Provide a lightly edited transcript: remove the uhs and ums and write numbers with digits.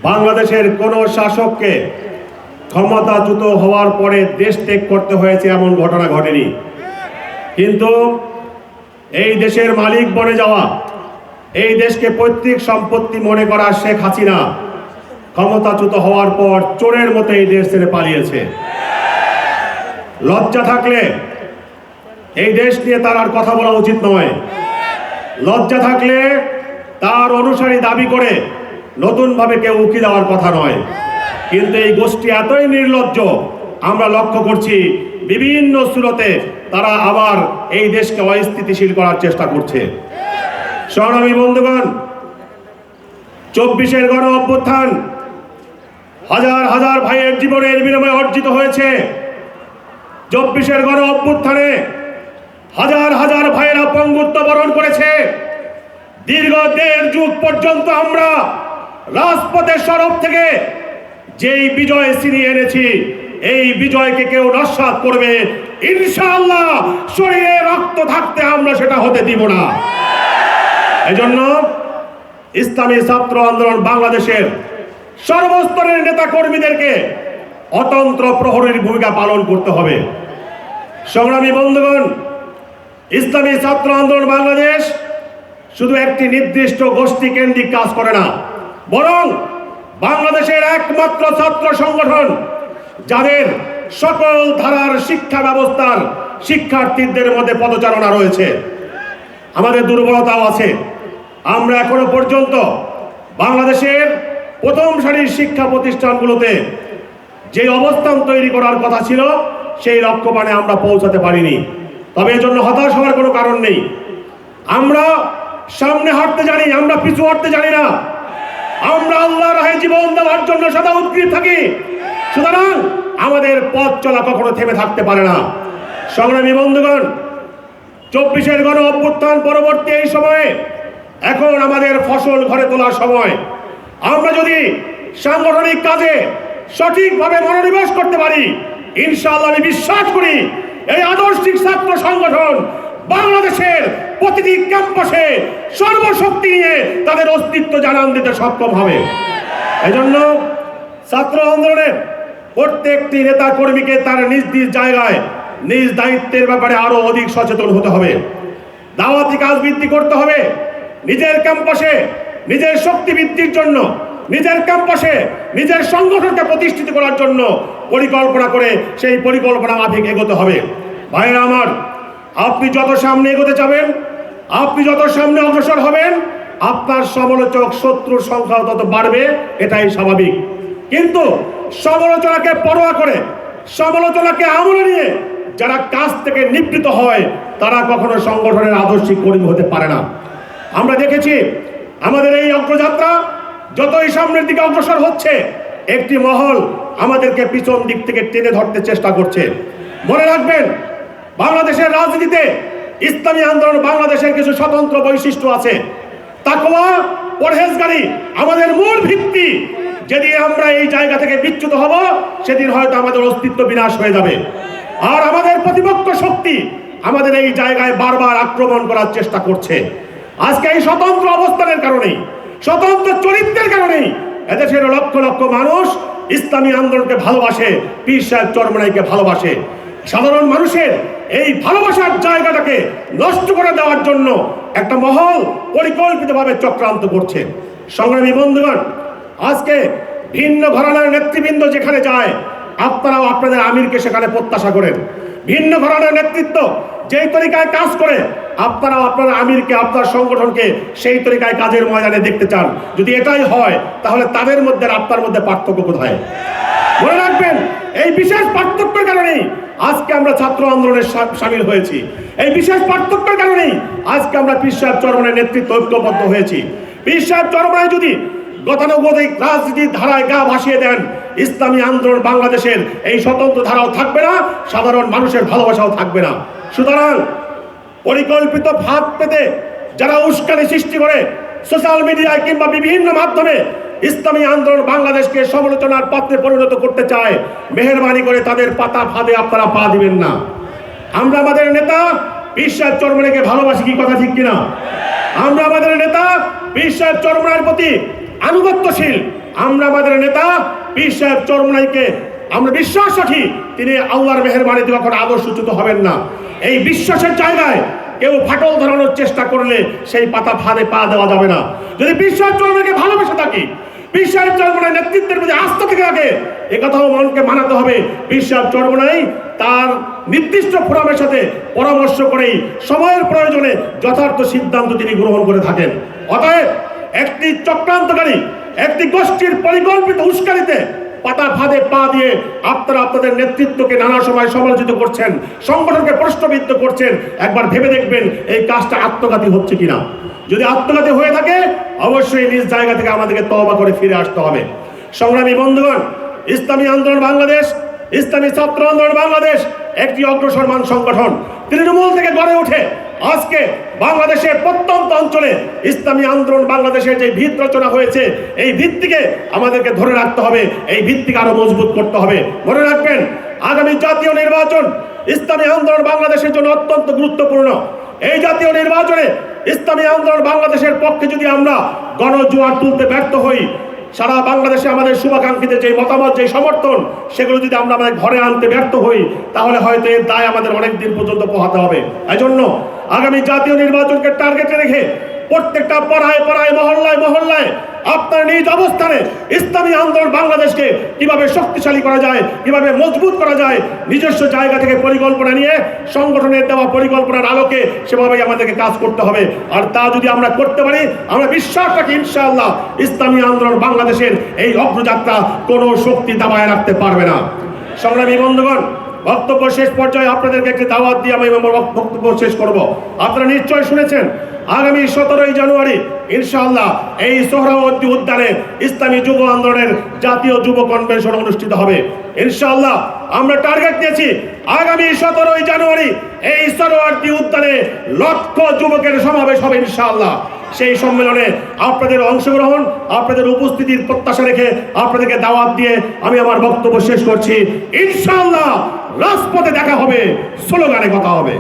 বাংলাদেশের কোন শাসককে ক্ষমতাচ্যুত হওয়ার পরে দেশ ত্যাগ করতে হয়েছে এমন ঘটনা ঘটেনি। কিন্তু এই দেশের মালিক বনে যাওয়া, এই দেশকে পৈতৃক সম্পত্তি মনে করা শেখ হাসিনা ক্ষমতাচ্যুত হওয়ার পর চোরের মতো এই দেশ ছেড়ে পালিয়েছে। লজ্জা থাকলে এই দেশ নিয়ে তার আর কথা বলা উচিত নয়। লজ্জা থাকলে তার অনুসারী দাবি করে নতুনভাবে কেউ উকি দেওয়ার কথা নয়। কিন্তু এই গোষ্ঠী এতই নির্লজ্জ, আমরা লক্ষ্য করছি বিভিন্ন সুরতে তারা আবার এই দেশকে অস্থিতিশীল করার চেষ্টা করছে। সংগ্রামী বন্ধুগণ, 24-এর গণ অভ্যুত্থান হাজার হাজার ভাইয়ের জীবনের বিনিময়ে অর্জিত হয়েছে। 24-এর গণ অভ্যুত্থানে হাজার হাজার ভাইয়েরা পঙ্গুত্ব বরণ করেছে। দীর্ঘ 1.5 যুগ পর্যন্ত আমরা রাজপথের সরব থেকে যেই বিজয় ছিনিয়ে এনেছি, এই বিজয়কে কেউ নস্যাৎ করবে ইনশাআল্লাহ, শরীরে রক্ত থাকতে আমরা সেটা হতে দিব না। এজন্য ইসলামী ছাত্র আন্দোলন বাংলাদেশের সর্বস্তরের নেতা কর্মীদেরকে অতন্ত্র প্রহরীর ভূমিকা পালন করতে হবে। সংগ্রামী বন্ধুগণ, ইসলামী ছাত্র আন্দোলন বাংলাদেশ শুধু একটি নির্দিষ্ট গোষ্ঠী কেন্দ্রিক কাজ করে না, বরং বাংলাদেশের একমাত্র ছাত্র সংগঠন যাদের সকল ধারার শিক্ষা ব্যবস্থার শিক্ষার্থীদের মধ্যে পদচারণা রয়েছে। আমাদের দুর্বলতাও আছে। আমরা এখনো পর্যন্ত বাংলাদেশের প্রথম সারির শিক্ষা প্রতিষ্ঠানগুলোতে যে অবস্থান তৈরি করার কথা ছিল সেই লক্ষ্যমানে আমরা পৌঁছাতে পারিনি। তবে এজন্য হতাশ হওয়ার কোনো কারণ নেই। আমরা সামনে হাঁটতে জানি, আমরা পিছু হাঁটতে জানি না। আমরা আল্লাহর রাহে জীবন দেওয়ার জন্য সদা উদ্গ্রীব থাকি। সুতরাং আমাদের পথ চলা কখনো থেমে থাকতে পারে না। সংগ্রামী বন্ধুগণ, 24-এর গণ অভ্যুত্থান পরবর্তী এই সময়ে এখন আমাদের ফসল ঘরে তোলার সময়। আমরা যদি সাংগঠনিক কাজে সঠিকভাবে মনোনিবেশ করতে পারি, ইনশাআল্লাহ আমি বিশ্বাস করি এই আদর্শিক ছাত্র সংগঠন বাংলাদেশের প্রতিটি ক্যাম্পাসে সর্বশক্তি নিয়ে তাদের অস্তিত্ব জানান দিতে সক্ষম হবে। এজন্য ছাত্র আন্দোলনের প্রত্যেকটি নেতা কর্মীকে তার নিজ নিজ জায়গায় নিজ দায়িত্বের ব্যাপারে আরো অধিক সচেতন হতে হবে। দাওয়াতি কাজ বৃদ্ধি করতে হবে। নিজের ক্যাম্পাসে নিজের শক্তি বৃদ্ধির জন্য, নিজের ক্যাম্পাসে নিজের সংগঠনকে প্রতিষ্ঠিত করার জন্য পরিকল্পনা করে সেই পরিকল্পনা মাফিক এগোতে হবে। ভাইরা আমার, আপনি যত সামনে এগোতে যাবেন, আপনি যত সামনে অগ্রসর হবেন, আপনার সমালোচক শত্রুর সংখ্যা তত বাড়বে, এটাই স্বাভাবিক। কিন্তু সমালোচনাকে পরোয়া করে, সমালোচনাকে আমলে নিয়ে যারা কাজ থেকে নিবৃত্ত হয় তারা কখনো সংগঠনের আদর্শিক কর্মী হতে পারে না। আমরা দেখেছি আমাদের এই অগ্রযাত্রা যতই সামনের দিকে অগ্রসর হচ্ছে, একটি মহল আমাদেরকে পিছন দিক থেকে টেনে ধরতে চেষ্টা করছে। মনে রাখবেন, বাংলাদেশের রাজনীতিতে ইসলামী আন্দোলন বাংলাদেশের কিছু স্বতন্ত্র বৈশিষ্ট্য আছে। তাকওয়া, পরহেজগারি আমাদের মূল ভিত্তি। যেদিন আমরা এই জায়গা থেকে বিচ্যুত হব, সেদিন হয়তো আমাদের অস্তিত্ব বিনাশ হয়ে যাবে। আর আমাদের প্রতিপক্ষ শক্তি আমাদের এই জায়গায় বারবার আক্রমণ করার চেষ্টা করছে। আজকে এই স্বতন্ত্র অবস্থানের কারণেই, স্বতন্ত্র চরিত্রের কারণেই এদেশের লক্ষ লক্ষ মানুষ ইসলামী আন্দোলনকে ভালোবাসে, পীর সাহেব চরমনাইকে ভালোবাসে। সাধারণ মানুষের এই ভালোবাসার জায়গাটাকে নষ্ট করে দেওয়ার জন্য একটা মহল পরিকল্পিতভাবে চক্রান্ত করছে। সংগ্রামী বন্ধুগণ, আজকে ভিন্ন ঘরানার নেতৃবৃন্দ যেখানে যায়, আপনারাও আপনাদের আমিরকে সেখানে প্রত্যাশা করেন। ভিন্ন ঘরানার নেতৃত্ব যেই তরিকায় কাজ করে, আপনারাও আপনার আমিরকে, আপনার সংগঠনকে সেই তরিকায় কাজের ময়দানে দেখতে চান। যদি এটাই হয়, তাহলে তাদের মধ্যে আর আপনার মধ্যে পার্থক্য কোথায়? মনে রাখবেন, এই বিশেষ পার্থক্যের কারণেই আজকে আমরা ছাত্র আন্দোলনে সামিল হয়েছি। এই বিশেষ পার্থক্যের কারণেই আজকে আমরা পীর সাহেব চরমনাইয়ের নেতৃত্ব ঐক্যবদ্ধ হয়েছি। পীর সাহেব চরমনাই যদি গতানুগতিক রাজনীতির ধারায় গা ভাসিয়ে দেন, ইসলামী আন্দোলন বাংলাদেশের এই স্বতন্ত্র ধারাও থাকবে না, সাধারণ মানুষের ভালোবাসাও থাকবে না। সুতরাং পরিকল্পিত ফাঁদ পেতে যারা উস্কানি সৃষ্টি করে সোশ্যাল মিডিয়ায় কিংবা বিভিন্ন মাধ্যমে ইসলামী আন্দোলন বাংলাদেশকে সমালোচনার পাত্রে পরিণত করতে চায়, মেহেরবানি করে তাদের পাতা ফাঁদে আপনারা পা দিবেন না। আমরা আমাদের নেতা পীর সাহেব চরমনাইকে ভালোবাসি, কি কথা ঠিক কিনা? আমরা আমাদের নেতা পীর সাহেব চরমনাইয়ের প্রতি আনুগত্যশীল। আমরা আমাদের নেতা পীর সাহেব চরমনাইকে আমরা বিশ্বাস রাখি তিনি আল্লাহর মেহেরবানিতে কখনো আদর্শচ্যুত হবেন না। এই বিশ্বাসের জায়গায় কেউ ফাটল ধরানোর চেষ্টা করলে সেই পাতা ফাঁদে পা দেওয়া যাবে না। যদি পীর সাহেব চরমনাইকে ভালোবেসে থাকি, পীর সাহেব চরমনাই নেতৃত্বের প্রতি আস্থা থেকে থাকে, একথাও মনকে মানাতে হবে পীর সাহেব চরমনাই তার নির্দিষ্ট ফোরামের সাথে পরামর্শ করেই সময়ের প্রয়োজনে যথার্থ সিদ্ধান্ত তিনি গ্রহণ করে থাকেন। অতএব একটি চক্রান্তকারী একটি গোষ্ঠীর পরিকল্পিত উস্কানিতে পাতা ফাঁদে পা দিয়ে আপনারা আপনাদের নেতৃত্বকে নানা সময় সমালোচিত করছেন, সংগঠনকে প্রশ্নবিদ্ধ করছেন। একবার ভেবে দেখবেন এই কাজটা আত্মঘাতী হচ্ছে কিনা। যদি আত্মঘাতী হয়ে থাকে অবশ্যই নিজ জায়গা থেকে আমাদেরকে তওবা করে ফিরে আসতে হবে। সংগ্রামী বন্ধুগণ, ইসলামী আন্দোলন বাংলাদেশ, ইসলামী ছাত্র আন্দোলন বাংলাদেশ একটি অগ্রসরমান সংগঠন। তৃণমূল থেকে গড়ে ওঠে আজকে বাংলাদেশের প্রত্যন্ত অঞ্চলে ইসলামী আন্দোলন বাংলাদেশের যে ভিত রচনা হয়েছে, এই ভিত্তিকে আমাদেরকে ধরে রাখতে হবে, এই ভিত্তিকে আরো মজবুত করতে হবে। মনে রাখবেন, আগামী জাতীয় নির্বাচন ইসলামী আন্দোলন বাংলাদেশের জন্য অত্যন্ত গুরুত্বপূর্ণ। এই জাতীয় নির্বাচনে ইসলামী আন্দোলন বাংলাদেশের পক্ষে যদি আমরা গণজোয়ার তুলতে ব্যর্থ হই, সারা বাংলাদেশে আমাদের শুভাকাঙ্ক্ষীদের যে মতামত, যে সমর্থন, সেগুলো যদি আমরা আমাদের ঘরে আনতে ব্যর্থ হই, তাহলে হয়তো এর দায় আমাদের অনেক দিন পর্যন্ত পোহাতে হবে। এজন্য আগামী জাতীয় নির্বাচনকে টার্গেটে রেখে প্রত্যেকটা পাড়ায় পাড়ায়, মহল্লায় মহল্লায় আপনার নিজ অবস্থানে ইসলামী আন্দোলন বাংলাদেশকে কিভাবে শক্তিশালী করা যায়, কিভাবে মজবুত করা যায়, নিজস্ব জায়গা থেকে পরিকল্পনা নিয়ে সংগঠনের দেওয়া পরিকল্পনার আলোকে সেভাবেই আমাদেরকে কাজ করতে হবে। আর তা যদি আমরা করতে পারি, আমরা বিশ্বাস রাখি ইনশাআল্লাহ ইসলামী আন্দোলন বাংলাদেশের এই অগ্রযাত্রা কোনো শক্তি দাবায় রাখতে পারবে না। সংগ্রামী বন্ধুগণ, বক্তব্য শেষ পর্যায়ে আপনাদেরকে একটি দাওয়াত দিয়ে আমি আমার বক্তব্য শেষ করব। আপনারা নিশ্চয় শুনেছেন আগামী 17ই জানুয়ারি ইনশাআল্লাহ এই সোহরাওয়ার্দী উদ্যানে ইসলামী যুব আন্দোলনের জাতীয় যুব কনভেনশন অনুষ্ঠিত হবে। ইনশাআল্লাহ আমরা টার্গেট নিয়েছি আগামী 17ই জানুয়ারি এই সোহরাওয়ার্দী উদ্যানে লক্ষ যুবকের সমাবেশ হবে ইনশাআল্লাহ। সেই সম্মেলনে আপনাদের অংশগ্রহণ, আপনাদের উপস্থিতির প্রত্যাশা রেখে আপনাদেরকে দাওয়াত দিয়ে আমি আমার বক্তব্য শেষ করছি। ইনশাআল্লাহ রাজপথে দেখা হবে, স্লোগানে কথা হবে।